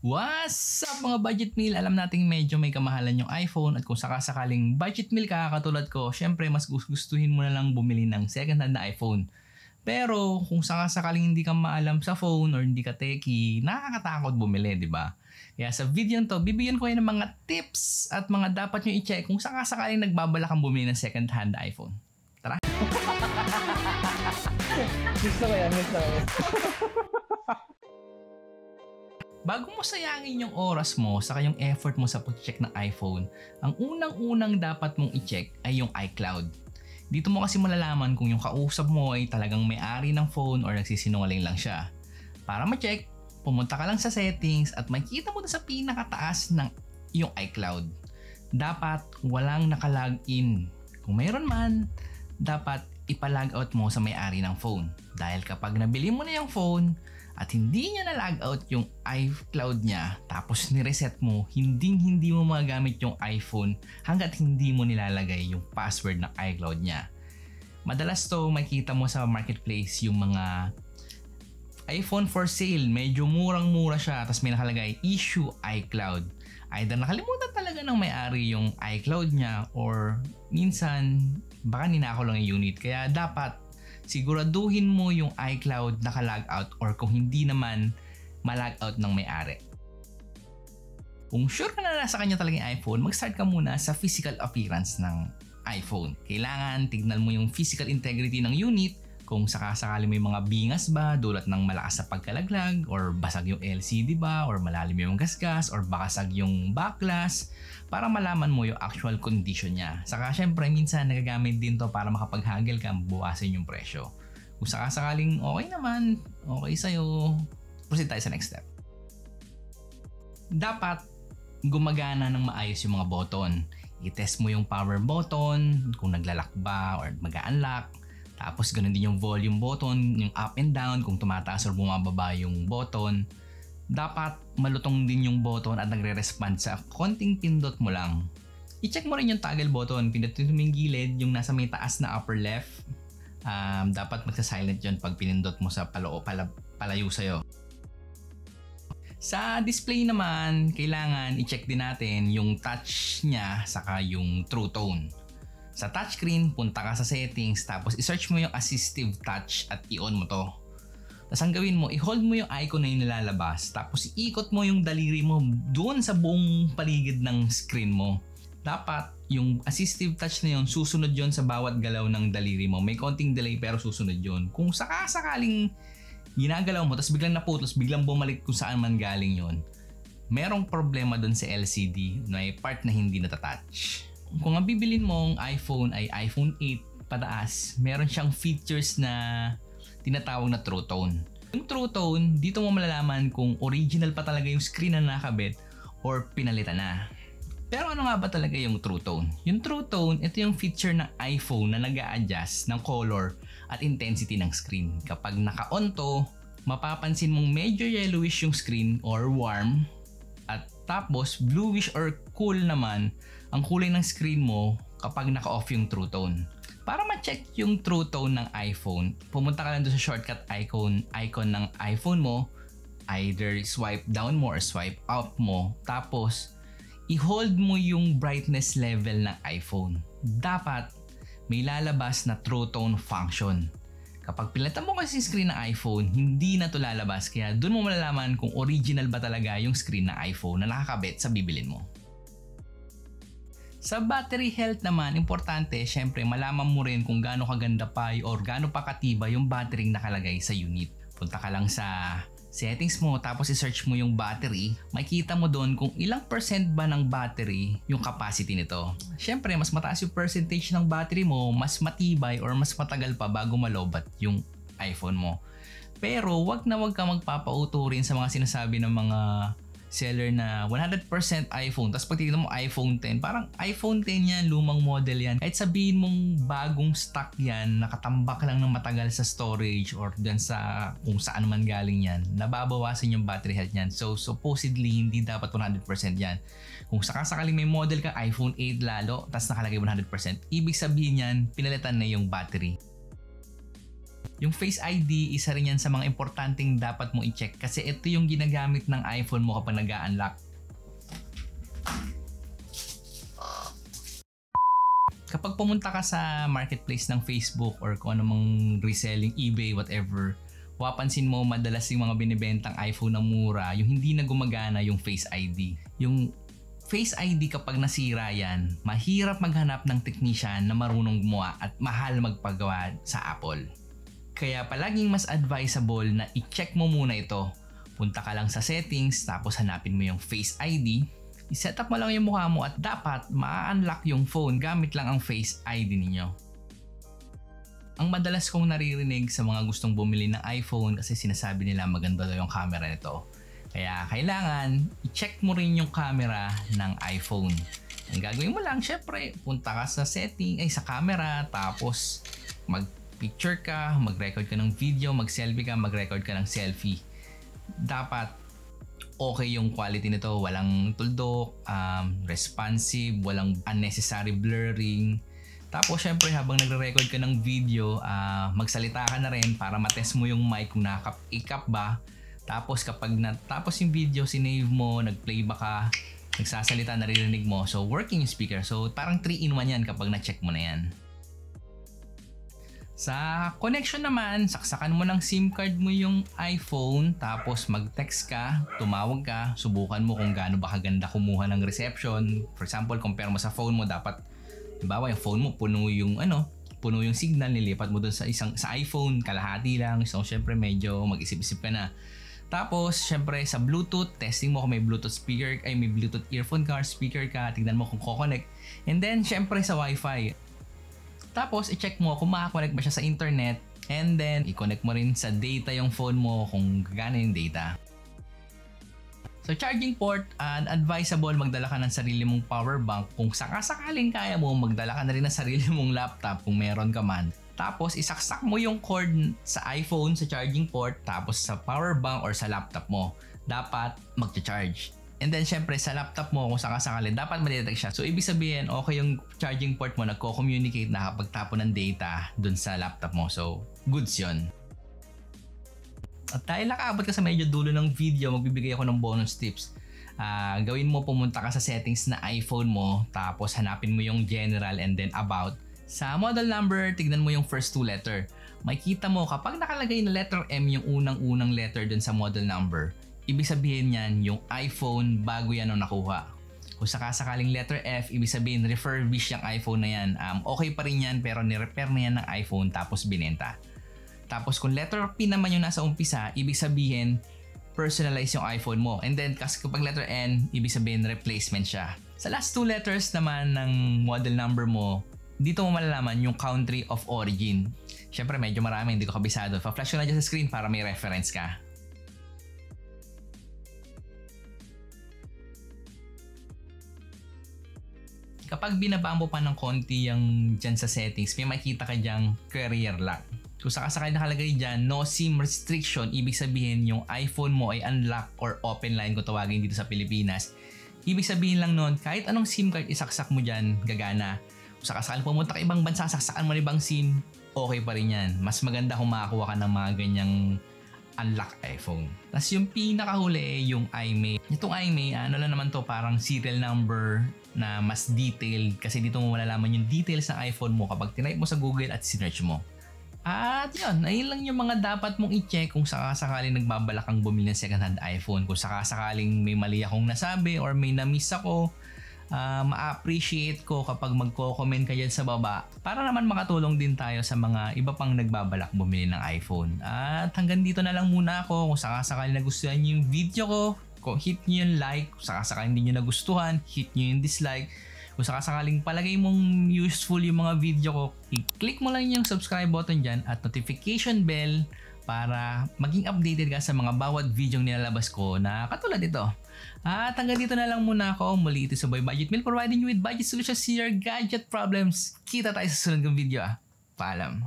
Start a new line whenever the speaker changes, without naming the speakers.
What's up mga budget meal? Alam nating medyo may kamahalan yung iPhone at kung sakasakaling budget meal ka katulad ko, syempre mas gustuhin mo na lang bumili ng second hand na iPhone. Pero kung sakasakaling hindi ka maalam sa phone or hindi ka techie, nakakatakot bumili, di ba? Kaya sa video nito, bibigyan ko kayo ng mga tips at mga dapat nyo i-check kung sakasakaling nagbabala kang bumili ng second hand iPhone. Tara!
Gusto ko yan.
Bago mo sayangin yung oras mo saka yung effort mo sa pag-check ng iPhone, ang unang-unang dapat mong i-check ay yung iCloud. Dito mo kasi malalaman kung yung kausap mo ay talagang may-ari ng phone or nagsisinungaling lang siya. Para ma-check, pumunta ka lang sa settings at makikita mo na sa pinakataas ng yung iCloud. Dapat walang nakalogin. Kung mayroon man, dapat ipa-logout mo sa may-ari ng phone. Dahil kapag nabili mo na yung phone at hindi niya na-logout yung iCloud niya tapos ni-reset mo, hindi mo magagamit yung iPhone hanggat hindi mo nilalagay yung password ng iCloud niya. Madalas to makikita mo sa marketplace yung mga iPhone for sale, medyo murang-mura siya tapos may nakalagay issue iCloud. Either nakalimutan talaga ng may-ari yung iCloud niya or minsan baka ninakaw lang yung unit. Kaya dapat siguraduhin mo yung iCloud naka-logout or kung hindi naman ma-logout ng may-ari. Kung sure ka na nasa kanya talaga yung iPhone, mag-start ka muna sa physical appearance ng iPhone. Kailangan tignan mo yung physical integrity ng unit, kung sakasakali may mga bingas ba dulot ng malakas na pagkalaglag or basag yung LCD ba or malalim yung gasgas or bakasag yung backglass para malaman mo yung actual condition niya. Saka syempre minsan nagagamit din to para makapaghagil ka, buwasan yung presyo. Kung sakasakaling okay naman, okay sa'yo, proceed tayo sa next step. Dapat gumagana ng maayos yung mga button. I-test mo yung power button, kung naglalak ba or mag-unlock. Tapos ganun din yung volume button, yung up and down, kung tumataas or bumababa yung button. Dapat malutong din yung button at nagre-respond sa konting pindot mo lang. I-check mo rin yung toggle button, pindutin mo yung gilid, yung nasa may taas na upper left. Dapat magsa-silent yun pag pinindot mo sa palayo sa'yo. Sa display naman, kailangan i-check din natin yung touch niya saka yung true tone. Sa touchscreen, punta ka sa settings tapos i-search mo yung assistive touch at i-on mo to. Tapos ang gawin mo, i-hold mo yung icon na yung nilalabas tapos iikot mo yung daliri mo doon sa buong paligid ng screen mo. Dapat yung assistive touch na yun, susunod yun sa bawat galaw ng daliri mo. May konting delay pero susunod yun. Kung sakasakaling ginagalaw mo tapos biglang naputol, biglang bumalik kung saan man galing yun, merong problema doon sa LCD na may part na hindi natatouch. Kung ang bibilin mong iPhone ay iPhone 8 pataas, meron siyang features na tinatawag na True Tone. Yung True Tone, dito mo malalaman kung original pa talaga yung screen na nakabit or pinalitan na. Pero ano nga ba talaga yung True Tone? Yung True Tone, ito yung feature ng iPhone na nag-a-adjust ng color at intensity ng screen. Kapag naka-on to, mapapansin mong medyo yellowish yung screen or warm. At tapos bluish or cool naman ang kulay ng screen mo kapag naka-off yung True Tone. Para ma-check yung True Tone ng iPhone, pumunta ka lang doon sa shortcut icon ng iPhone mo. Either swipe down mo or swipe up mo. Tapos i-hold mo yung brightness level ng iPhone. Dapat may lalabas na True Tone function. Kapag pinalitan mo kasi screen ng iPhone, hindi na ito lalabas. Kaya doon mo malalaman kung original ba talaga yung screen ng iPhone na nakakabit sa bibilin mo. Sa battery health naman, importante, syempre malaman mo rin kung gaano kaganda pa or gaano pa katibay yung battery nakalagay sa unit. Punta ka lang sa settings mo tapos i-search mo yung battery, makikita mo doon kung ilang percent ba ng battery yung capacity nito. Syempre, mas mataas yung percentage ng battery mo, mas matibay or mas matagal pa bago malobat yung iPhone mo. Pero wag ka magpapauto rin sa mga sinasabi ng mga seller na 100% iPhone. Tapos pag tignan mo iPhone 10, parang iPhone 10 yan, lumang model yan. Kahit sabihin mong bagong stock yan, nakatambak lang ng matagal sa storage or dyan sa kung saan man galing yan, nababawasan yung battery health yan. So supposedly, hindi dapat 100% yan. Kung sakasakaling may model ka, iPhone 8 lalo, tapos nakalagay 100%, ibig sabihin yan, pinalitan na yung battery. Yung Face ID, isa rin yan sa mga importanteng dapat mong i-check kasi ito yung ginagamit ng iPhone mo kapag nag-unlock. Kapag pumunta ka sa marketplace ng Facebook or kung anumang reselling, eBay, whatever, wapansin mo madalas yung mga binibentang iPhone na mura, yung hindi na gumagana yung Face ID. Yung Face ID kapag nasira yan, mahirap maghanap ng technician na marunong gumawa at mahal magpagawa sa Apple. Kaya palaging mas advisable na i-check mo muna ito. Punta ka lang sa settings tapos hanapin mo yung Face ID. I-set up mo lang yung mukha mo at dapat ma-unlock yung phone gamit lang ang Face ID ninyo. Ang madalas kong naririnig sa mga gustong bumili ng iPhone kasi sinasabi nila maganda daw yung camera nito. Kaya kailangan i-check mo rin yung camera ng iPhone. Ang gagawin mo lang, syempre, punta ka sa sa camera, tapos mag-picture ka, mag-record ka ng video, mag-selfie ka, mag-record ka ng selfie. Dapat okay yung quality nito, walang tuldok, responsive, walang unnecessary blurring. Tapos syempre habang nagre-record ka ng video, magsalita ka na rin para matest mo yung mic kung nakaka-pick ba. Tapos kapag natapos yung video, sinave mo, nag-playback ka, nagsasalita, naririnig mo. So working yung speaker. So parang 3-in-1 yan kapag na-check mo na yan. Sa connection naman, saksakan mo ng SIM card mo yung iPhone, tapos mag-text ka, tumawag ka, subukan mo kung gaano ba kaganda kumuha ng reception. For example, compare mo sa phone mo, dapat halimbawa yung phone mo puno yung signal, nilipat mo dun sa iPhone, kalahati lang. So syempre medyo mag-isip-isip ka na. Tapos syempre sa Bluetooth, testing mo kung may Bluetooth speaker, may Bluetooth earphone ka, speaker ka, tignan mo kung ko-connect. And then syempre sa Wi-Fi. Tapos i-check mo kung makakonect ba siya sa internet, and then i-connect mo rin sa data yung phone mo kung gagana yung data. So charging port, advisable magdala ka ng sarili mong power bank. Kung sakasakaling kaya mo, magdala ka na rin ng sarili mong laptop kung meron ka man. Tapos isaksak mo yung cord sa iPhone sa charging port, tapos sa power bank or sa laptop mo. Dapat magcha-charge. And then syempre sa laptop mo kung sakasakali dapat ma-detect siya. So ibig sabihin okay yung charging port mo nagko-communicate na kapag tapon ng data dun sa laptop mo. So goods yun. At dahil nakaabot ka sa medyo dulo ng video, magbibigay ako ng bonus tips. Gawin mo, pumunta ka sa settings na iPhone mo, tapos hanapin mo yung general and then about. Sa model number, tignan mo yung first 2 letter. Makikita mo kapag nakalagay na letter M yung unang-unang letter dun sa model number, ibig sabihin yan yung iPhone bago yan nung nakuha. Kung sakasakaling letter F, ibig sabihin refurbish yung iPhone na yan. Okay pa rin yan pero ni-repair na yan ng iPhone tapos binenta. Tapos kung letter P naman yung nasa umpisa, ibig sabihin personalize yung iPhone mo. And then kapag letter N, ibig sabihin replacement siya. Sa last 2 letters naman ng model number mo, dito mo malalaman yung country of origin. Syempre medyo marami, hindi ko kabisado. Pa-flash ko na dyan sa screen para may reference ka. Kapag binaba mo pa ng konti yung dyan sa settings, may makita ka dyang career lock. Kung sakasakay nakalagay dyan, no SIM restriction, ibig sabihin yung iPhone mo ay unlock or open line kung tawagin dito sa Pilipinas. Ibig sabihin lang nun, kahit anong SIM card isaksak mo dyan, gagana. Kung sakasakay pumunta ka ibang bansa, saksakan mo ng ibang SIM, okay pa rin yan. Mas maganda kung makakuha ka ng mga ganyang unlock iPhone. Tapos yung pinakahuli yung iMEI. Itong iMEI, ano lang naman to, parang serial number na mas detailed kasi dito mo malalaman yung details ng iPhone mo kapag tinype mo sa Google at sinearch mo. At yun, ayun lang yung mga dapat mong i-check kung sakasakaling nagbabalak kang bumili ng second-hand iPhone. Kung sakasakaling may mali akong nasabi or may na-miss ako, ma-appreciate ko kapag magko-comment ka dyan sa baba para naman makatulong din tayo sa mga iba pang nagbabalak bumili ng iPhone. At hanggang dito na lang muna ako. Kung sakasakaling nagustuhan nyo yung video ko, hit nyo yung like. Kung sakasakaling hindi nyo nagustuhan, hit nyo yung dislike. Kung sakasakaling palagay mong useful yung mga video ko, i-click mo lang yung subscribe button dyan at notification bell para maging updated ka sa mga bawat video nilalabas ko na katulad ito. At hanggang dito na lang muna ako. Muli ito sa Boy Budget Mill, providing you with budget solutions to your gadget problems. Kita tayo sa susunod kong video. Paalam.